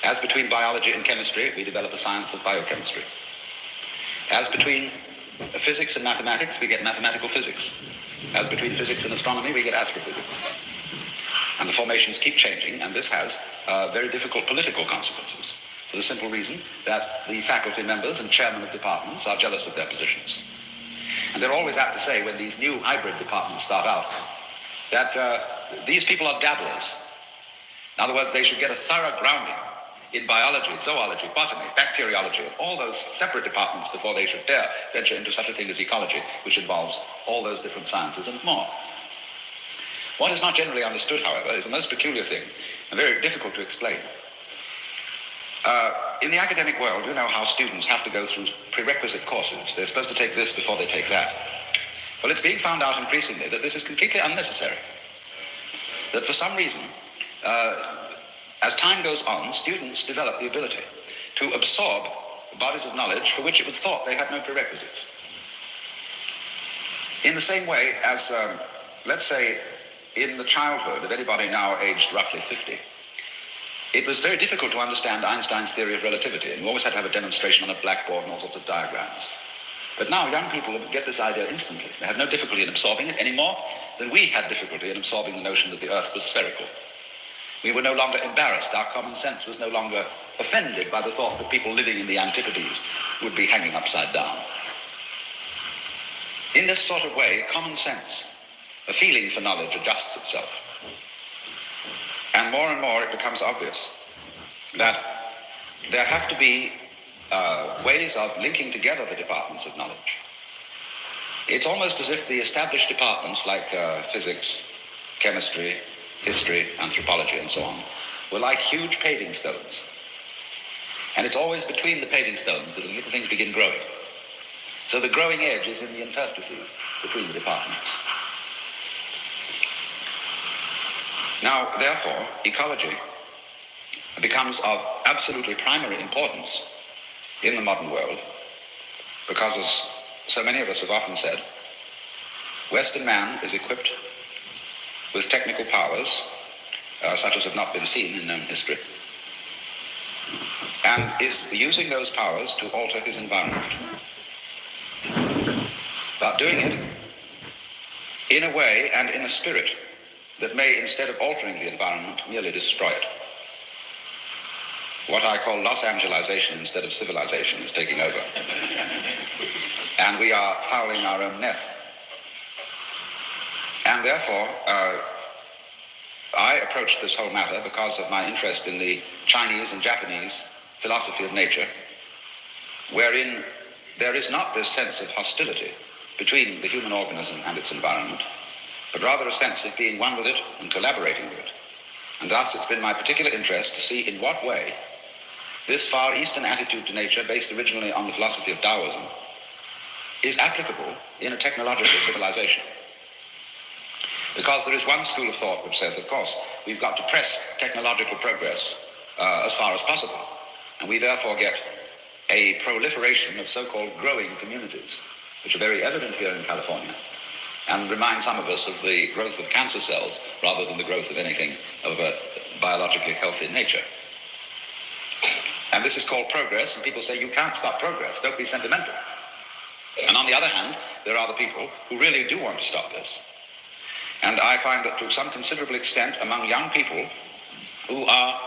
As between biology and chemistry, we develop a science of biochemistry. As between physics and mathematics, we get mathematical physics. As between physics and astronomy, we get astrophysics. And the formations keep changing, and this has very difficult political consequences, for the simple reason that the faculty members and chairmen of departments are jealous of their positions. And they're always apt to say, when these new hybrid departments start out, that these people are dabblers. In other words, they should get a thorough grounding in biology, zoology, botany, bacteriology, and all those separate departments before they should dare venture into such a thing as ecology, which involves all those different sciences and more. What is not generally understood, however, is a most peculiar thing, and very difficult to explain. In the academic world, you know how students have to go through prerequisite courses. They're supposed to take this before they take that. Well, it's being found out increasingly that this is completely unnecessary. That for some reason, as time goes on, students develop the ability to absorb bodies of knowledge for which it was thought they had no prerequisites. In the same way as, let's say, in the childhood of anybody now aged roughly 50, it was very difficult to understand Einstein's theory of relativity, and you always had to have a demonstration on a blackboard and all sorts of diagrams. But now young people get this idea instantly. They have no difficulty in absorbing it any more than we had difficulty in absorbing the notion that the Earth was spherical. We were no longer embarrassed. Our common sense was no longer offended by the thought that people living in the Antipodes would be hanging upside down. In this sort of way, common sense, a feeling for knowledge, adjusts itself. And more it becomes obvious that there have to be ways of linking together the departments of knowledge. It's almost as if the established departments like physics, chemistry, history, anthropology, and so on, were like huge paving stones. And it's always between the paving stones that the little things begin growing. So the growing edge is in the interstices between the departments. Now, therefore, ecology becomes of absolutely primary importance in the modern world, because, as so many of us have often said, Western man is equipped with technical powers such as have not been seen in known history, and is using those powers to alter his environment, but doing it in a way and in a spirit that may, instead of altering the environment, merely destroy it. What I call Los Angelization instead of civilization is taking over. And we are fouling our own nest. And therefore, I approached this whole matter because of my interest in the Chinese and Japanese philosophy of nature, wherein there is not this sense of hostility between the human organism and its environment, but rather a sense of being one with it and collaborating with it. And thus it's been my particular interest to see in what way this Far Eastern attitude to nature, based originally on the philosophy of Taoism, is applicable in a technological civilization. Because there is one school of thought which says, of course, we've got to press technological progress as far as possible, and we therefore get a proliferation of so-called growing communities, which are very evident here in California, and remind some of us of the growth of cancer cells rather than the growth of anything of a biologically healthy nature. And this is called progress, and people say, you can't stop progress, don't be sentimental. And on the other hand, there are the people who really do want to stop this. And I find that to some considerable extent among young people who are,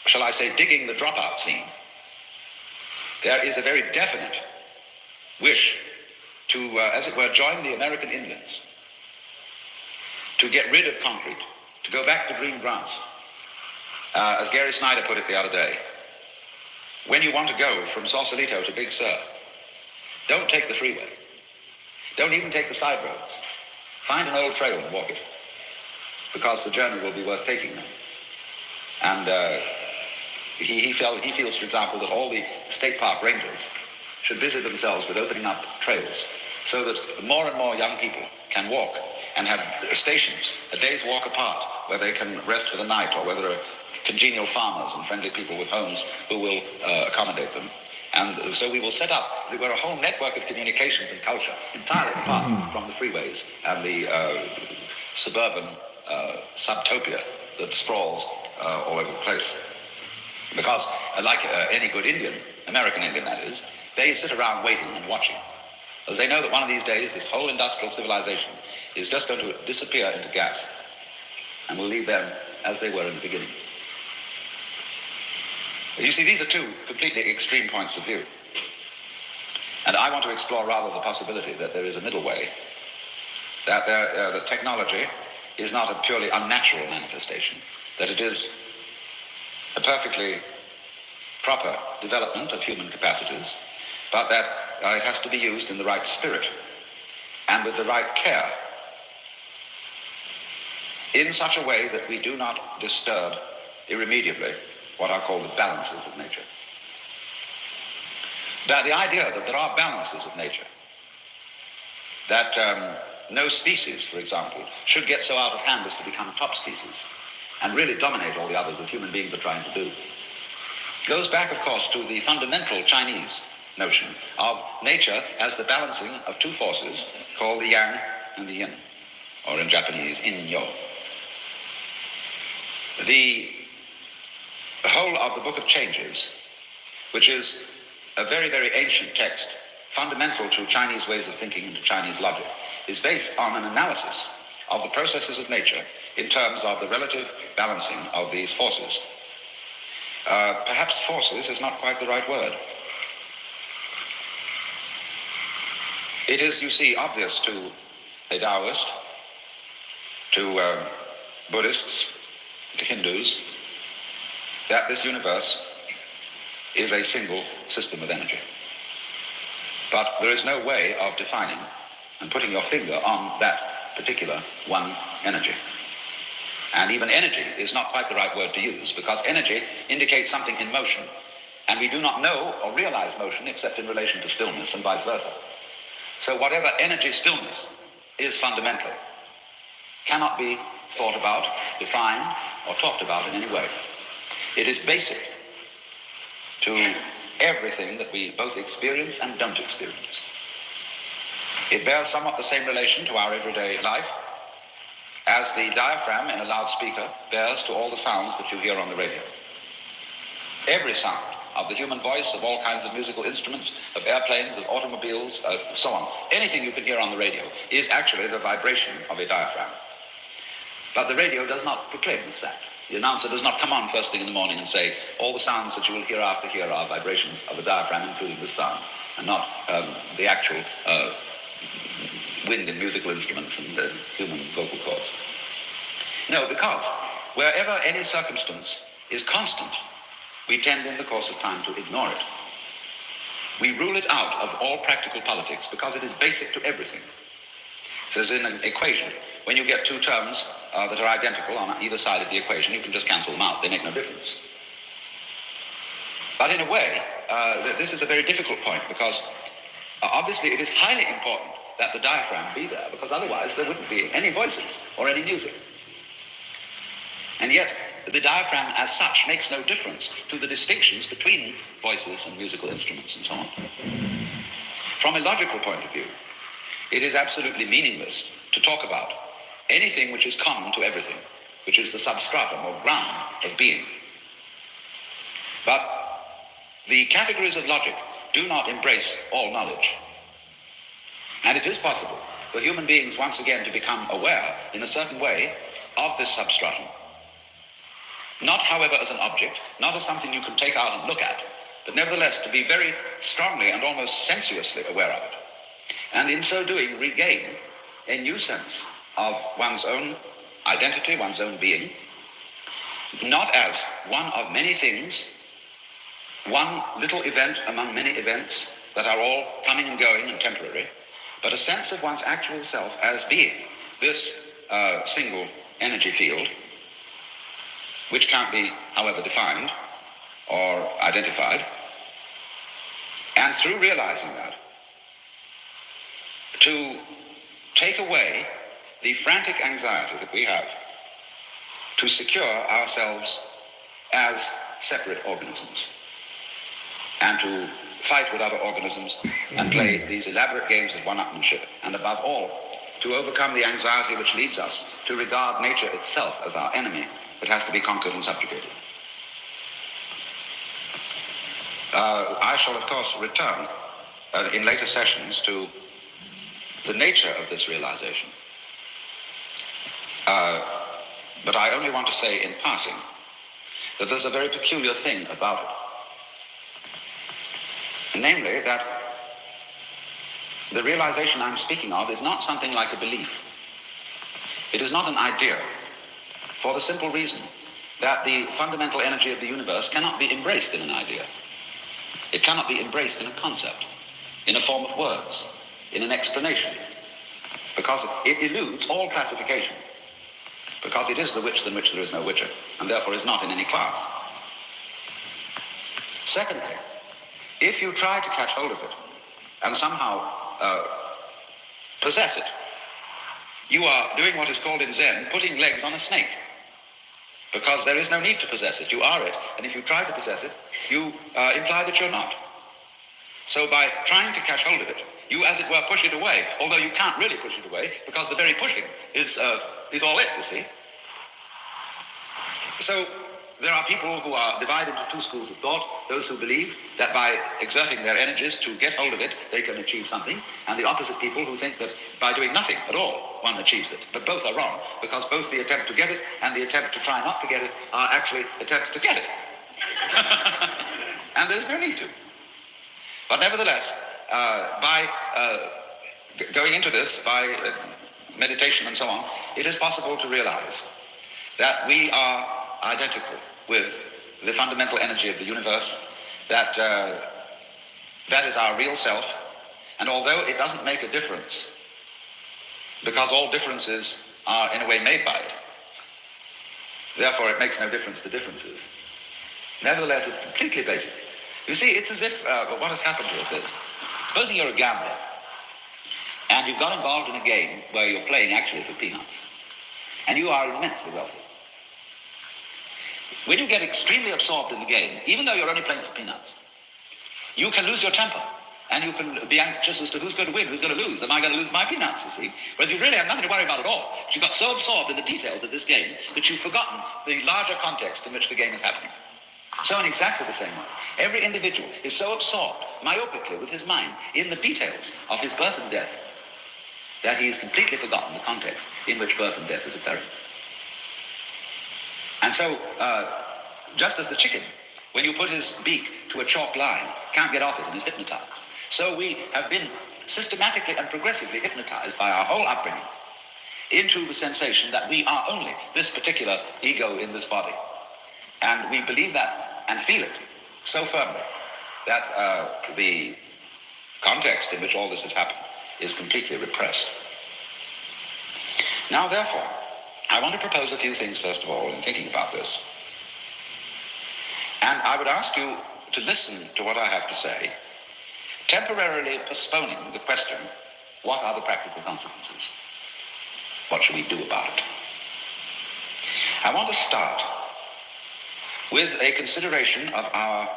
shall I say, digging the dropout scene, there is a very definite wish to, as it were, join the American Indians, to get rid of concrete, to go back to green grass. As Gary Snyder put it the other day, when you want to go from Sausalito to Big Sur, don't take the freeway. Don't even take the side roads. Find an old trail and walk it, because the journey will be worth taking them. And he feels, for example, that all the state park rangers should busy themselves with opening up trails so that more and more young people can walk and have stations, a day's walk apart, where they can rest for the night, or where there are congenial farmers and friendly people with homes who will accommodate them. And so we will set up, as it were, a whole network of communications and culture entirely apart from the freeways and the suburban subtopia that sprawls all over the place. Because, like any good Indian, American Indian that is, they sit around waiting and watching, as they know that one of these days this whole industrial civilization is just going to disappear into gas, and will leave them as they were in the beginning. You see, these are two completely extreme points of view. And I want to explore rather the possibility that there is a middle way, that that technology is not a purely unnatural manifestation, that it is a perfectly proper development of human capacities, but that it has to be used in the right spirit and with the right care, in such a way that we do not disturb irremediably what I call the balances of nature. That the idea that there are balances of nature, that no species, for example, should get so out of hand as to become a top species and really dominate all the others, as human beings are trying to do, goes back, of course, to the fundamental Chinese notion of nature as the balancing of two forces called the yang and the yin. or in Japanese, in-yo. The whole of the Book of Changes, which is a very, very ancient text, fundamental to Chinese ways of thinking and to Chinese logic, is based on an analysis of the processes of nature in terms of the relative balancing of these forces. Perhaps forces is not quite the right word. It is, you see, obvious to a Taoist, to Buddhists, to Hindus, that this universe is a single system of energy. But there is no way of defining and putting your finger on that particular one energy. And even energy is not quite the right word to use, because energy indicates something in motion, and we do not know or realize motion except in relation to stillness and vice versa. So whatever energy stillness is fundamental cannot be thought about, defined, or talked about in any way. It is basic to everything that we both experience and don't experience. It bears somewhat the same relation to our everyday life as the diaphragm in a loudspeaker bears to all the sounds that you hear on the radio. Every sound of the human voice, of all kinds of musical instruments, of airplanes, of automobiles, so on, anything you can hear on the radio is actually the vibration of a diaphragm. But the radio does not proclaim this fact. The announcer does not come on first thing in the morning and say, all the sounds that you will hear after here are vibrations of the diaphragm, including this sound, and not the actual wind in musical instruments and human vocal cords. No, because wherever any circumstance is constant, we tend in the course of time to ignore it. We rule it out of all practical politics because it is basic to everything. So as in an equation, when you get two terms that are identical on either side of the equation, you can just cancel them out. They make no difference. But in a way, this is a very difficult point because obviously it is highly important that the diaphragm be there, because otherwise there wouldn't be any voices or any music. And yet, the diaphragm as such makes no difference to the distinctions between voices and musical instruments and so on. From a logical point of view, it is absolutely meaningless to talk about anything which is common to everything, which is the substratum or ground of being. But the categories of logic do not embrace all knowledge. And it is possible for human beings once again to become aware in a certain way of this substratum. Not, however, as an object, not as something you can take out and look at, but nevertheless to be very strongly and almost sensuously aware of it. And in so doing, regain a new sense of one's own identity, one's own being, not as one of many things, one little event among many events that are all coming and going and temporary, but a sense of one's actual self as being this single energy field, which can't be, however, defined or identified. And through realizing that, to take away the frantic anxiety that we have to secure ourselves as separate organisms and to fight with other organisms and play these elaborate games of one-upmanship, and above all, to overcome the anxiety which leads us to regard nature itself as our enemy that has to be conquered and subjugated. I shall, of course, return in later sessions to the nature of this realization. But I only want to say in passing that there's a very peculiar thing about it. Namely, that the realization I'm speaking of is not something like a belief. It is not an idea, for the simple reason that the fundamental energy of the universe cannot be embraced in an idea. It cannot be embraced in a concept, in a form of words, in an explanation, because it eludes all classification, because it is the which than which there is no whicher, and therefore is not in any class. Secondly, if you try to catch hold of it and somehow possess it, you are doing what is called in Zen putting legs on a snake, because there is no need to possess it. You are it, and if you try to possess it, you imply that you're not. So by trying to catch hold of it, You, as it were, push it away, although you can't really push it away because the very pushing is all it, you see. So there are people who are divided into two schools of thought, those who believe that by exerting their energies to get hold of it, they can achieve something, and the opposite people who think that by doing nothing at all, one achieves it. But both are wrong, because both the attempt to get it and the attempt to try not to get it are actually attempts to get it. And there's no need to. But nevertheless, by going into this, by meditation and so on, it is possible to realize that we are identical with the fundamental energy of the universe, that that is our real self, and although it doesn't make a difference, because all differences are in a way made by it, therefore it makes no difference to differences, nevertheless it's completely basic. You see, it's as if what has happened to us is, supposing you're a gambler, and you've got involved in a game where you're playing actually for peanuts, and you are immensely wealthy. When you get extremely absorbed in the game, even though you're only playing for peanuts, you can lose your temper, and you can be anxious as to who's going to win, who's going to lose. Am I going to lose my peanuts, you see? Whereas you really have nothing to worry about at all. You got so absorbed in the details of this game that you've forgotten the larger context in which the game is happening. So in exactly the same way, every individual is so absorbed, myopically, with his mind, in the details of his birth and death, that he has completely forgotten the context in which birth and death is occurring. And so, just as the chicken, when you put his beak to a chalk line, can't get off it and is hypnotized, so we have been systematically and progressively hypnotized by our whole upbringing into the sensation that we are only this particular ego in this body. And we believe that and feel it so firmly that the context in which all this has happened is completely repressed. Now, therefore, I want to propose a few things, first of all, in thinking about this. And I would ask you to listen to what I have to say, temporarily postponing the question, what are the practical consequences? What should we do about it? I want to start with a consideration of our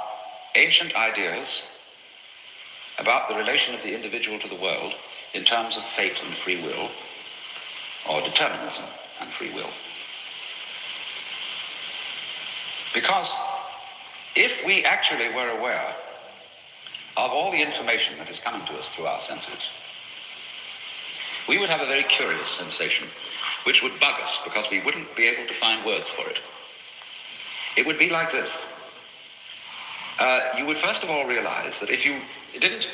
ancient ideas about the relation of the individual to the world in terms of fate and free will, or determinism and free will. Because if we actually were aware of all the information that is coming to us through our senses, we would have a very curious sensation which would bug us because we wouldn't be able to find words for it. It would be like this. You would first of all realize that if you didn't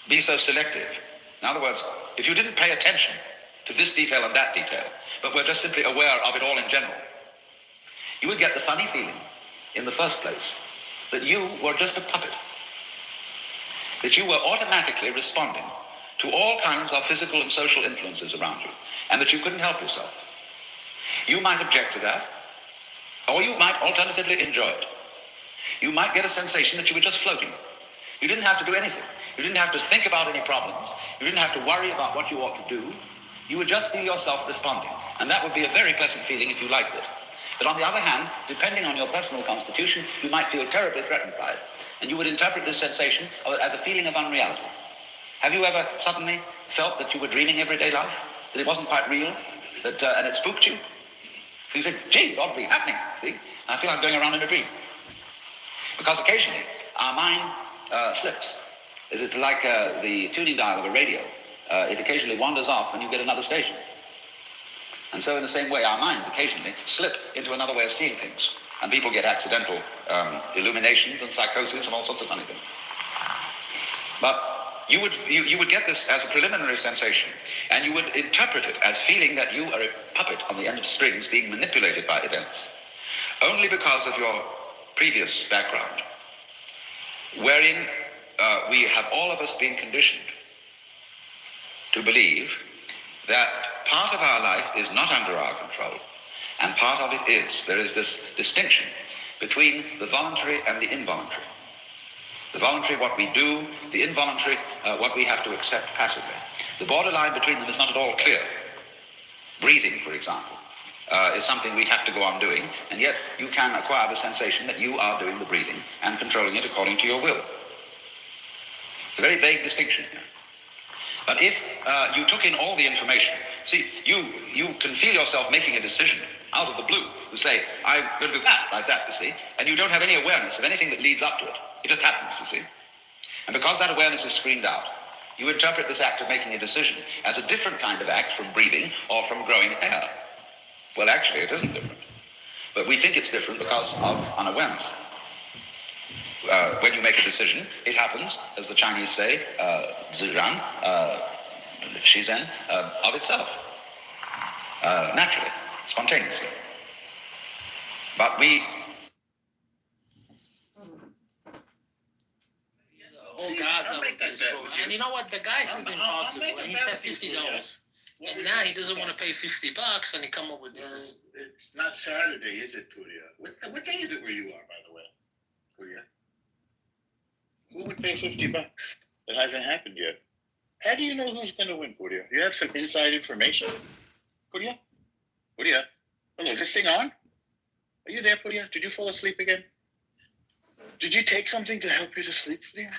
be so selective, in other words, if you didn't pay attention to this detail and that detail, but were just simply aware of it all in general, you would get the funny feeling, in the first place, that you were just a puppet, that you were automatically responding to all kinds of physical and social influences around you, and that you couldn't help yourself. You might object to that, or you might alternatively enjoy it. You might get a sensation that you were just floating. You didn't have to do anything. You didn't have to think about any problems. You didn't have to worry about what you ought to do. You would just feel yourself responding. And that would be a very pleasant feeling if you liked it. But on the other hand, depending on your personal constitution, you might feel terribly threatened by it. And you would interpret this sensation as a feeling of unreality. Have you ever suddenly felt that you were dreaming everyday life? That it wasn't quite real? And it spooked you? So you said, gee, it ought to be happening, see? I feel I'm going around in a dream. Because occasionally, our mind slips. It's like the tuning dial of a radio. It occasionally wanders off and you get another station. And so in the same way, our minds occasionally slip into another way of seeing things. And people get accidental illuminations and psychosis and all sorts of funny things. But you would get this as a preliminary sensation, and you would interpret it as feeling that you are a puppet on the end of strings being manipulated by events, only because of your previous background, wherein we have all of us been conditioned to believe that part of our life is not under our control, and part of it is. There is this distinction between the voluntary and the involuntary. The voluntary, what we do; the involuntary, what we have to accept passively. The borderline between them is not at all clear. Breathing, for example, is something we have to go on doing, and yet you can acquire the sensation that you are doing the breathing and controlling it according to your will. It's a very vague distinction here. But if you took in all the information, see, you can feel yourself making a decision out of the blue. You say, I'm going to do that, like that, you see, and you don't have any awareness of anything that leads up to it. It just happens, you see. And because that awareness is screened out, you interpret this act of making a decision as a different kind of act from breathing or from growing hair. Well, actually, it isn't different. But we think it's different because of unawareness. When you make a decision, it happens, as the Chinese say, zizhan, shizen, of itself, naturally, spontaneously. But we... Oh, God, and you know what? The guy says impossible, and he said $50. And now he doesn't want to pay $50, and he come up with this. It's not Saturday, is it, Pooja? What day is it where you are, by the way, Pooja? Who would pay $50? It hasn't happened yet. How do you know who's going to win, Pooja? You have some inside information? Pooja? Pooja? Hello, is this thing on? Are you there, Pooja? Did you fall asleep again? Did you take something to help you to sleep, Pooja?